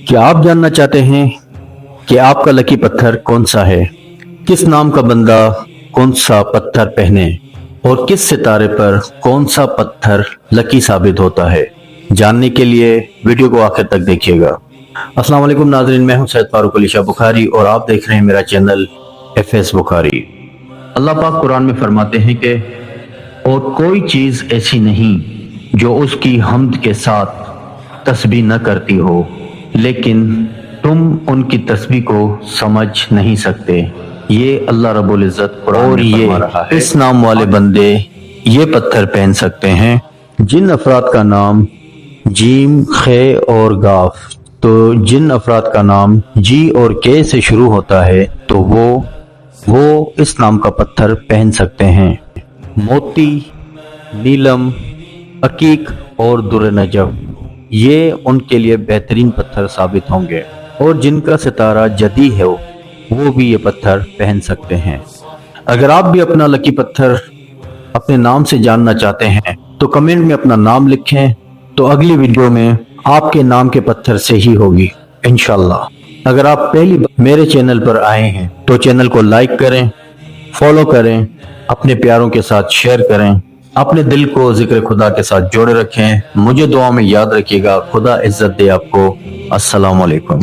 क्या आप जानना चाहते हैं कि आपका लकी पत्थर कौन सा है? किस नाम का बंदा कौन सा पत्थर पहने और किस सितारे पर कौन सा पत्थर लकी साबित होता है? जानने के लिए वीडियो को आखिर तक देखिएगा। अस्सलाम वालेकुम नाज़रीन, मैं हूं सैयद फारूक अली शाह बुखारी और आप देख रहे हैं मेरा चैनल एफएस बुखारी। अल्लाह पाक कुरान में फरमाते हैं कि और कोई चीज ऐसी नहीं जो उसकी हम्द के साथ तस्बीह न करती हो, लेकिन तुम उनकी तस्बीह को समझ नहीं सकते। ये अल्लाह रब्बुल इज्जत कुरान में फरमा रहा है। इस नाम वाले बंदे ये पत्थर पहन सकते हैं जिन अफराद का नाम जीम, खे और गाफ। तो जिन अफराद का नाम जी और के से शुरू होता है तो वो इस नाम का पत्थर पहन सकते हैं। मोती, नीलम, अकीक और दुर्र नजफ ये उनके लिए बेहतरीन पत्थर साबित होंगे। और जिनका सितारा जदी है वो भी ये पत्थर पहन सकते हैं। अगर आप भी अपना लकी पत्थर अपने नाम से जानना चाहते हैं तो कमेंट में अपना नाम लिखें, तो अगली वीडियो में आपके नाम के पत्थर से ही होगी इंशाल्लाह। अगर आप पहली बार मेरे चैनल पर आए हैं तो चैनल को लाइक करें, फॉलो करें, अपने प्यारों के साथ शेयर करें, अपने दिल को जिक्र खुदा के साथ जोड़े रखें। मुझे दुआ में याद रखिएगा। खुदा इज्जत दे आपको। अस्सलाम वालेकुम।